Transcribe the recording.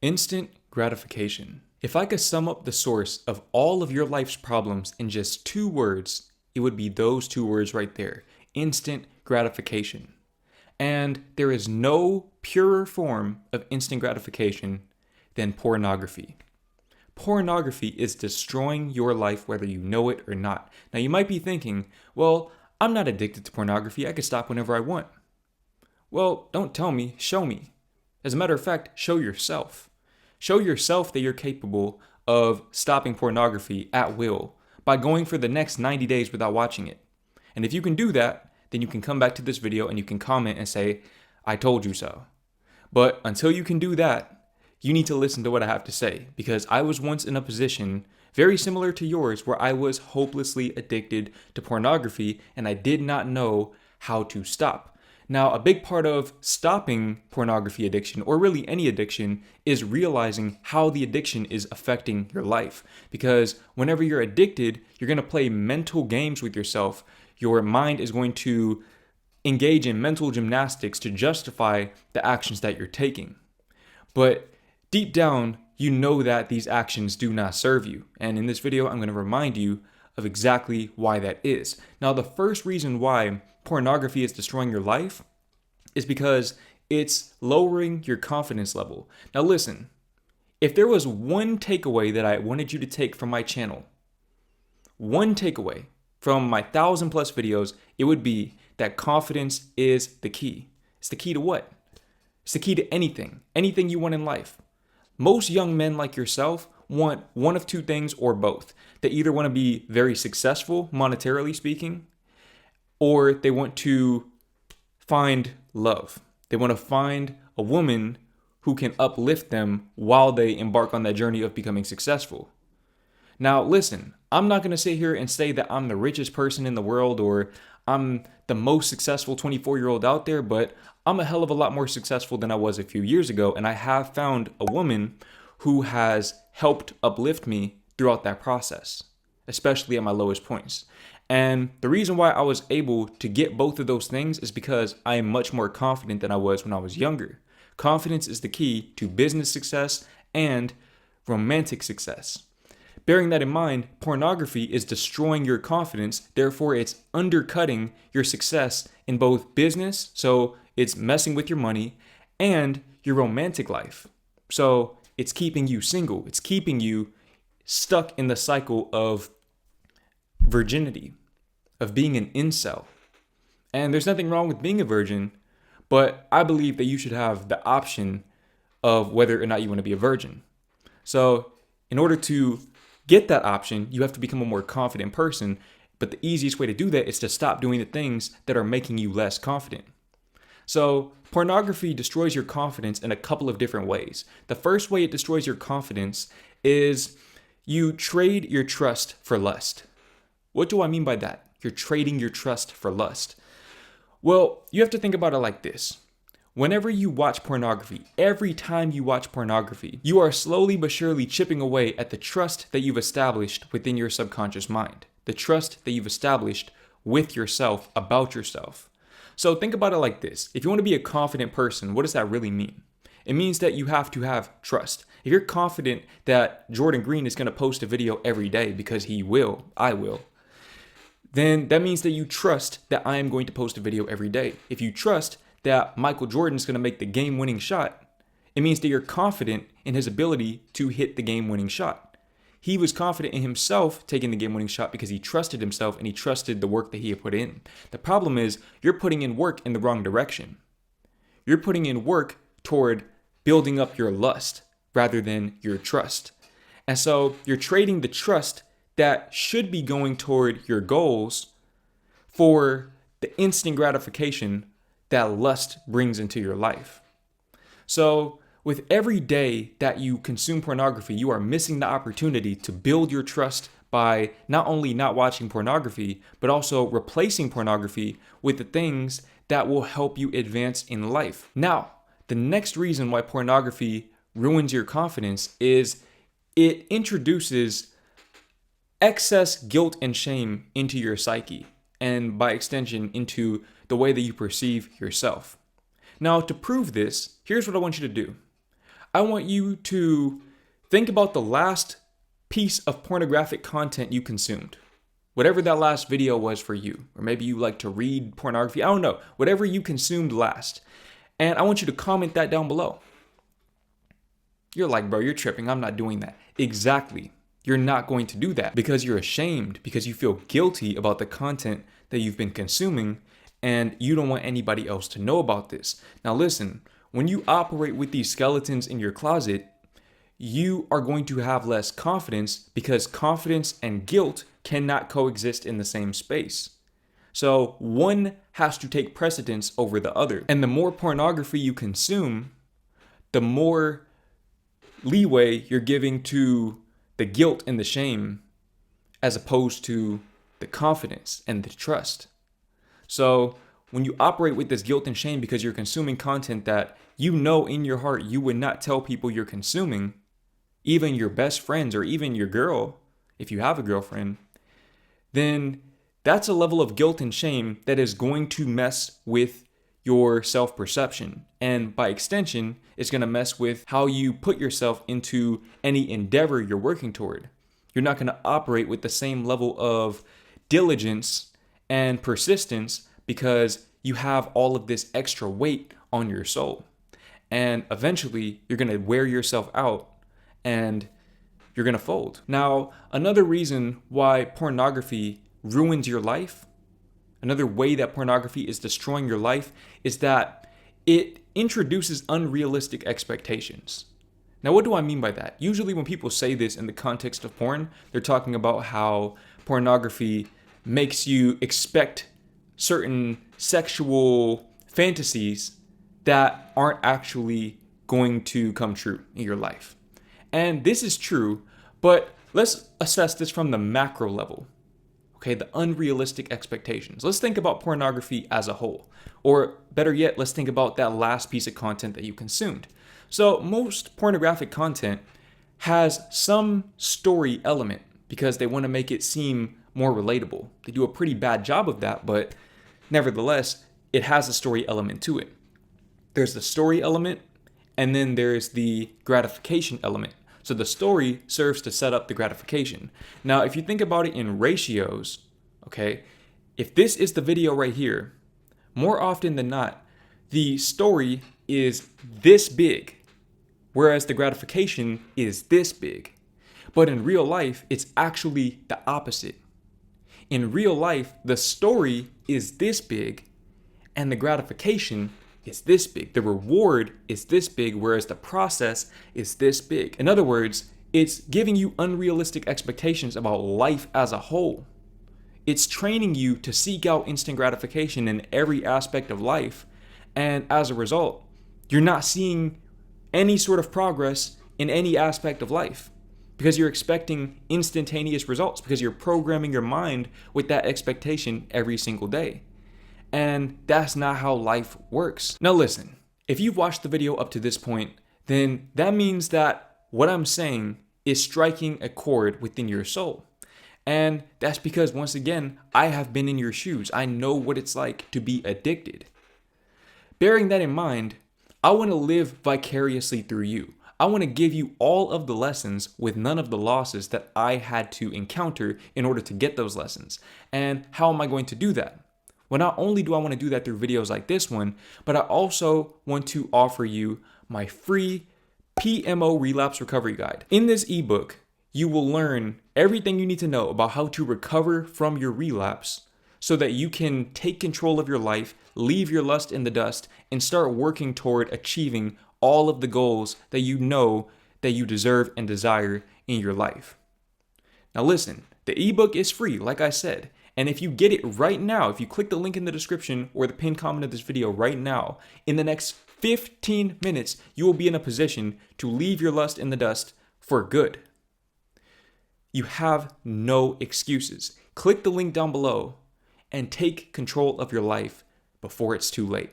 Instant gratification. If I could sum up the source of all of your life's problems in just 2 words, it would be those 2 words right there. Instant gratification. And there is no purer form of instant gratification than pornography. Pornography is destroying your life whether you know it or not. Now you might be thinking, well, I'm not addicted to pornography. I can stop whenever I want. Well, don't tell me, show me. As a matter of fact, show yourself. Show yourself that you're capable of stopping pornography at will by going for the next 90 days without watching it. And if you can do that, then you can come back to this video and you can comment and say, I told you so. But until you can do that, you need to listen to what I have to say, because I was once in a position very similar to yours where I was hopelessly addicted to pornography and I did not know how to stop. Now, a big part of stopping pornography addiction, or really any addiction, is realizing how the addiction is affecting your life. Because whenever you're addicted, you're going to play mental games with yourself. Your mind is going to engage in mental gymnastics to justify the actions that you're taking. But deep down, you know that these actions do not serve you. And in this video, I'm going to remind you of exactly why that is. Now, the first reason why pornography is destroying your life is because it's lowering your confidence level. Now listen, if there was one takeaway that I wanted you to take from my channel, one takeaway from my 1,000+ videos, it would be that confidence is the key. It's the key to what? It's the key to anything you want in life. Most young men like yourself want one of 2 things or both. They either want to be very successful, monetarily speaking, or they want to find love. They want to find a woman who can uplift them while they embark on that journey of becoming successful. Now, listen, I'm not going to sit here and say that I'm the richest person in the world or I'm the most successful 24-year-old out there, but I'm a hell of a lot more successful than I was a few years ago. And I have found a woman who has helped uplift me throughout that process, especially at my lowest points. And the reason why I was able to get both of those things is because I am much more confident than I was when I was younger. Confidence is the key to business success and romantic success. Bearing that in mind, pornography is destroying your confidence, therefore it's undercutting your success in both business, so it's messing with your money, and your romantic life. So it's keeping you single, it's keeping you stuck in the cycle of virginity, of being an incel. And there's nothing wrong with being a virgin, but I believe that you should have the option of whether or not you want to be a virgin. So in order to get that option, you have to become a more confident person, but the easiest way to do that is to stop doing the things that are making you less confident. So pornography destroys your confidence in a couple of different ways. The first way it destroys your confidence is you trade your trust for lust. What do I mean by that? You're trading your trust for lust. Well, you have to think about it like this. Whenever you watch pornography, every time you watch pornography, you are slowly but surely chipping away at the trust that you've established within your subconscious mind, the trust that you've established with yourself about yourself. So think about it like this. If you want to be a confident person, what does that really mean? It means that you have to have trust. If you're confident that Jordan Green is going to post a video every day because he will, I will, then that means that you trust that I am going to post a video every day. If you trust that Michael Jordan is going to make the game-winning shot, it means that you're confident in his ability to hit the game-winning shot. He was confident in himself taking the game-winning shot because he trusted himself and he trusted the work that he had put in. The problem is you're putting in work in the wrong direction. You're putting in work toward building up your lust rather than your trust. And so you're trading the trust that should be going toward your goals for the instant gratification that lust brings into your life. So with every day that you consume pornography, you are missing the opportunity to build your trust by not only not watching pornography, but also replacing pornography with the things that will help you advance in life. Now, the next reason why pornography ruins your confidence is it introduces excess guilt and shame into your psyche, and by extension into the way that you perceive yourself. Now, to prove this, here's what I want you to do. I want you to think about the last piece of pornographic content you consumed. Whatever that last video was for you. Or maybe you like to read pornography. I don't know. Whatever you consumed last. And I want you to comment that down below. You're like, bro, you're tripping. I'm not doing that. Exactly. You're not going to do that because you're ashamed, because you feel guilty about the content that you've been consuming, and you don't want anybody else to know about this. Now listen, when you operate with these skeletons in your closet, you are going to have less confidence because confidence and guilt cannot coexist in the same space. So one has to take precedence over the other. And the more pornography you consume, the more leeway you're giving to the guilt and the shame as opposed to the confidence and the trust. So when you operate with this guilt and shame because you're consuming content that you know in your heart you would not tell people you're consuming, even your best friends or even your girl, if you have a girlfriend, then that's a level of guilt and shame that is going to mess with your self-perception. And by extension, it's going to mess with how you put yourself into any endeavor you're working toward. You're not going to operate with the same level of diligence and persistence because you have all of this extra weight on your soul. And eventually, you're going to wear yourself out and you're going to fold. Now, another reason why pornography ruins your life, another way that pornography is destroying your life, is that it introduces unrealistic expectations. Now, what do I mean by that? Usually when people say this in the context of porn, they're talking about how pornography makes you expect certain sexual fantasies that aren't actually going to come true in your life. And this is true, but let's assess this from the macro level. Okay, the unrealistic expectations. Let's think about pornography as a whole. Or better yet, let's think about that last piece of content that you consumed. So most pornographic content has some story element because they want to make it seem more relatable. They do a pretty bad job of that, but nevertheless, it has a story element to it. There's the story element, and then there's the gratification element. So the story serves to set up the gratification. Now, if you think about it in ratios, okay, if this is the video right here, more often than not, the story is this big, whereas the gratification is this big. But in real life, it's actually the opposite. In real life, the story is this big, and the gratification is this big. The reward is this big, whereas the process is this big. In other words, it's giving you unrealistic expectations about life as a whole. It's training you to seek out instant gratification in every aspect of life. And as a result, you're not seeing any sort of progress in any aspect of life because you're expecting instantaneous results because you're programming your mind with that expectation every single day. And that's not how life works. Now listen, if you've watched the video up to this point, then that means that what I'm saying is striking a chord within your soul. And that's because, once again, I have been in your shoes. I know what it's like to be addicted. Bearing that in mind, I want to live vicariously through you. I want to give you all of the lessons with none of the losses that I had to encounter in order to get those lessons. And how am I going to do that? Well, not only do I want to do that through videos like this one, but I also want to offer you my free PMO Relapse Recovery Guide. In this ebook, you will learn everything you need to know about how to recover from your relapse so that you can take control of your life, leave your lust in the dust, and start working toward achieving all of the goals that you know that you deserve and desire in your life. Now listen, the ebook is free, like I said. And if you get it right now, if you click the link in the description or the pinned comment of this video right now, in the next 15 minutes, you will be in a position to leave your lust in the dust for good. You have no excuses. Click the link down below and take control of your life before it's too late.